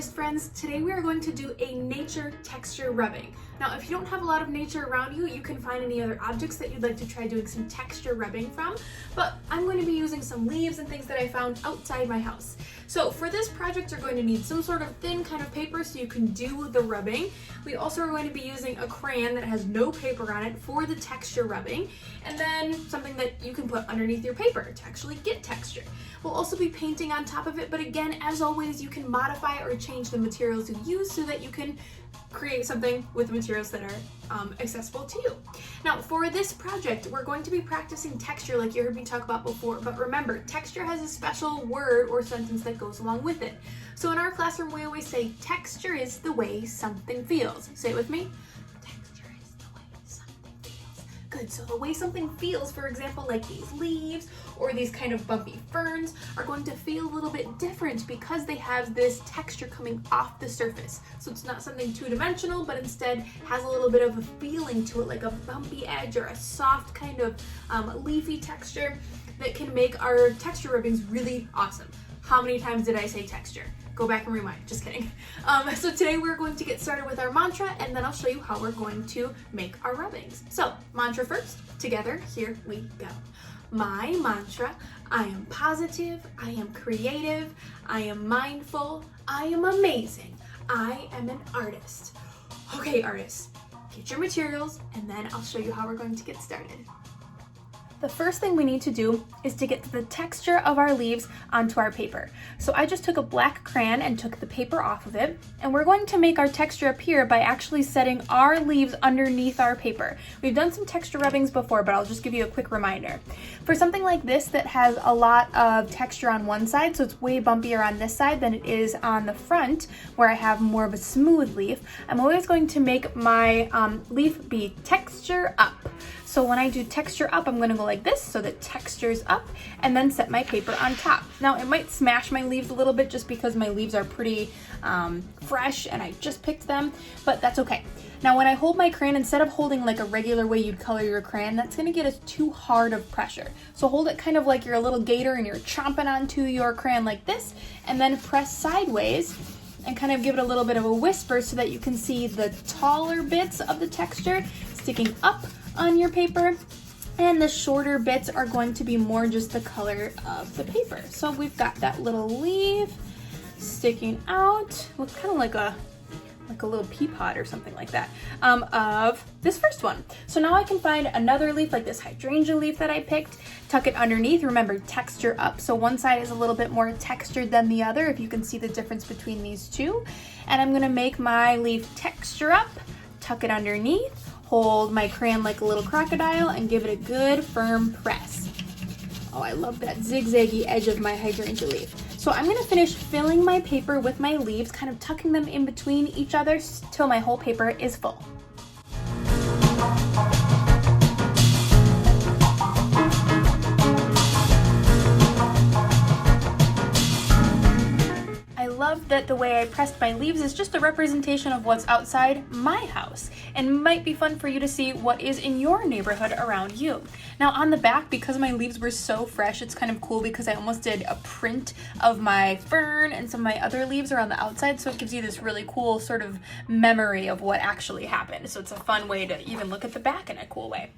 artist friends. Today we are going to do a nature texture rubbing. Now if you don't have a lot of nature around you, you can find any other objects that you'd like to try doing some texture rubbing from, but I'm going to be using some leaves and things that I found outside my house. So for this project you're going to need some sort of thin kind of paper so you can do the rubbing. We also are going to be using a crayon that has no paper on it for the texture rubbing, and then something that you can put underneath your paper to actually get texture. We'll also be painting on top of it, but again, as always, you can modify or change the materials you use so that you can create something with materials that are accessible to you. Now for this project, we're going to be practicing texture like you heard me talk about before, but remember, texture has a special word or sentence that goes along with it. So in our classroom, we always say, texture is the way something feels. Say it with me. Texture is the way something feels. Good, so the way something feels, for example, like these leaves or these kind of bumpy ferns are going to feel a little bit different because they have this texture coming off the surface. So it's not something two-dimensional, but instead has a little bit of a feeling to it, like a bumpy edge or a soft kind of leafy texture that can make our texture rubbings really awesome. How many times did I say texture? Go back and rewind, just kidding. So today we're going to get started with our mantra, and then I'll show you how we're going to make our rubbings. So mantra first, together, here we go. My mantra: I am positive, I am creative, I am mindful, I am amazing, I am an artist. Okay, artists, get your materials, and then I'll show you how we're going to get started. The first thing we need to do is to get the texture of our leaves onto our paper. So I just took a black crayon and took the paper off of it, and we're going to make our texture appear by actually setting our leaves underneath our paper. We've done some texture rubbings before, but I'll just give you a quick reminder. For something like this that has a lot of texture on one side, so it's way bumpier on this side than it is on the front, where I have more of a smooth leaf, I'm always going to make my leaf be texture up. So when I do texture up, I'm gonna go like this, so that texture's up, and then set my paper on top. Now it might smash my leaves a little bit just because my leaves are pretty fresh and I just picked them, but that's okay. Now when I hold my crayon, instead of holding like a regular way you'd color your crayon, that's gonna get us too hard of pressure. So hold it kind of like you're a little gator and you're chomping onto your crayon like this, and then press sideways and kind of give it a little bit of a whisper so that you can see the taller bits of the texture sticking up on your paper, and the shorter bits are going to be more just the color of the paper. So we've got that little leaf sticking out with kind of like a little pea pod or something like that of this first one. So now I can find another leaf like this hydrangea leaf that I picked, tuck it underneath. Remember, texture up, so one side is a little bit more textured than the other, if you can see the difference between these two. And I'm gonna make my leaf texture up, tuck it underneath, hold my crayon like a little crocodile, and give it a good firm press. Oh, I love that zigzaggy edge of my hydrangea leaf. So I'm gonna finish filling my paper with my leaves, kind of tucking them in between each other till my whole paper is full. I love that the way I pressed my leaves is just a representation of what's outside my house, and might be fun for you to see what is in your neighborhood around you. Now on the back, because my leaves were so fresh, it's kind of cool because I almost did a print of my fern, and some of my other leaves are on the outside, so it gives you this really cool sort of memory of what actually happened. So it's a fun way to even look at the back in a cool way.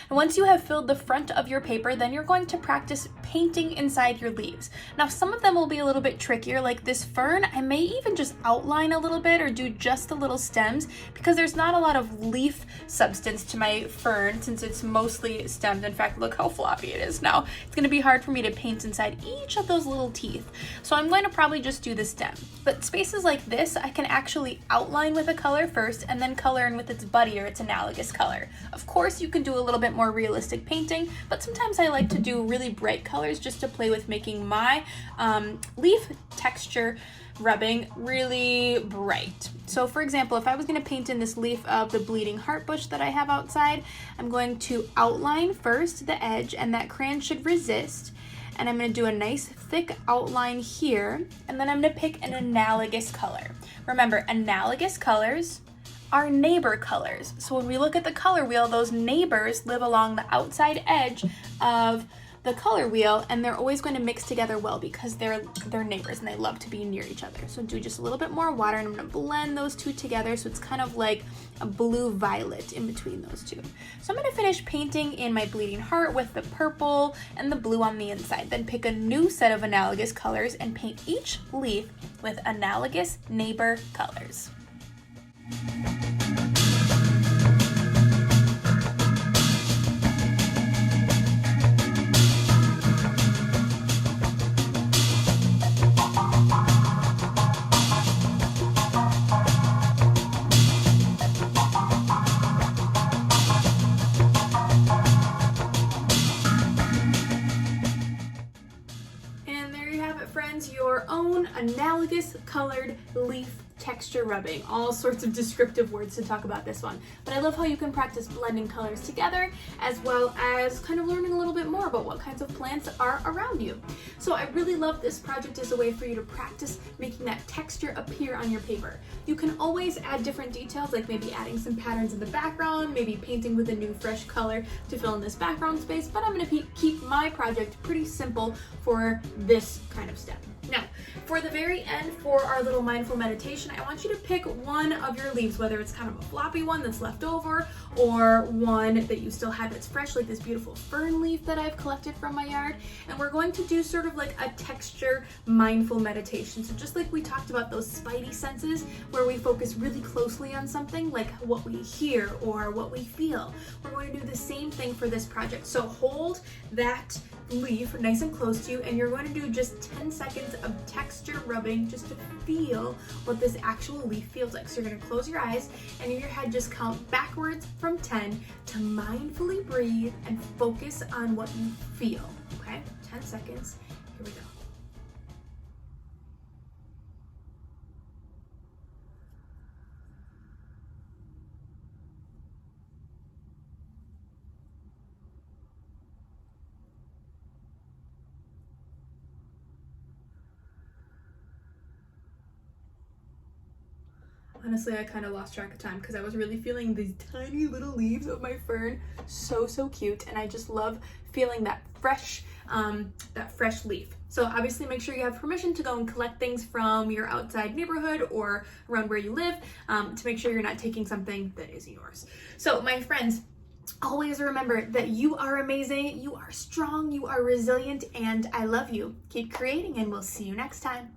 And once you have filled the front of your paper, then you're going to practice painting inside your leaves. Now some of them will be a little bit trickier, like this fern. I may even just outline a little bit or do just the little stems because there's not a lot of leaf substance to my fern since it's mostly stemmed. In fact, look how floppy it is now. It's going to be hard for me to paint inside each of those little teeth. So I'm going to probably just do the stem. But spaces like this, I can actually outline with a color first and then color in with its buddy or its analogous color. Of course, you can do a little bit more realistic painting, but sometimes I like to do really bright colors just to play with making my leaf texture rubbing really bright. So for example, if I was going to paint in this leaf of the bleeding heart bush that I have outside, I'm going to outline first the edge, and that crayon should resist, and I'm going to do a nice thick outline here, and then I'm going to pick an analogous color. Remember, analogous colors are neighbor colors. So when we look at the color wheel, those neighbors live along the outside edge of the color wheel, and they're always going to mix together well because they're neighbors and they love to be near each other. So do just a little bit more water, and I'm going to blend those two together so it's kind of like a blue-violet in between those two. So I'm going to finish painting in my bleeding heart with the purple and the blue on the inside. Then pick a new set of analogous colors and paint each leaf with analogous neighbor colors. Friends, your own analogous colored leaf texture rubbing. All sorts of descriptive words to talk about this one, but I love how you can practice blending colors together as well as kind of learning a little bit more about what kinds of plants are around you. So I really love this project as a way for you to practice making that texture appear on your paper. You can always add different details, like maybe adding some patterns in the background, maybe painting with a new fresh color to fill in this background space, but I'm going to keep my project pretty simple for this kind of step. Now, for the very end, for our little mindful meditation, I want you to pick one of your leaves, whether it's kind of a floppy one that's left over or one that you still have that's fresh, like this beautiful fern leaf that I've collected from my yard. And we're going to do sort of like a texture mindful meditation. So just like we talked about those spidey senses where we focus really closely on something like what we hear or what we feel, we're going to do the same thing for this project. So hold that leaf nice and close to you, and you're going to do just 10 seconds of texture rubbing just to feel what this actual leaf feels like. So you're going to close your eyes and in your head just count backwards from 10 to mindfully breathe and focus on what you feel. Okay, 10 seconds. Here we go. Honestly, I kind of lost track of time because I was really feeling these tiny little leaves of my fern. So cute. And I just love feeling that fresh leaf. So obviously make sure you have permission to go and collect things from your outside neighborhood or around where you live to make sure you're not taking something that isn't yours. So my friends, always remember that you are amazing, you are strong, you are resilient, and I love you. Keep creating, and we'll see you next time.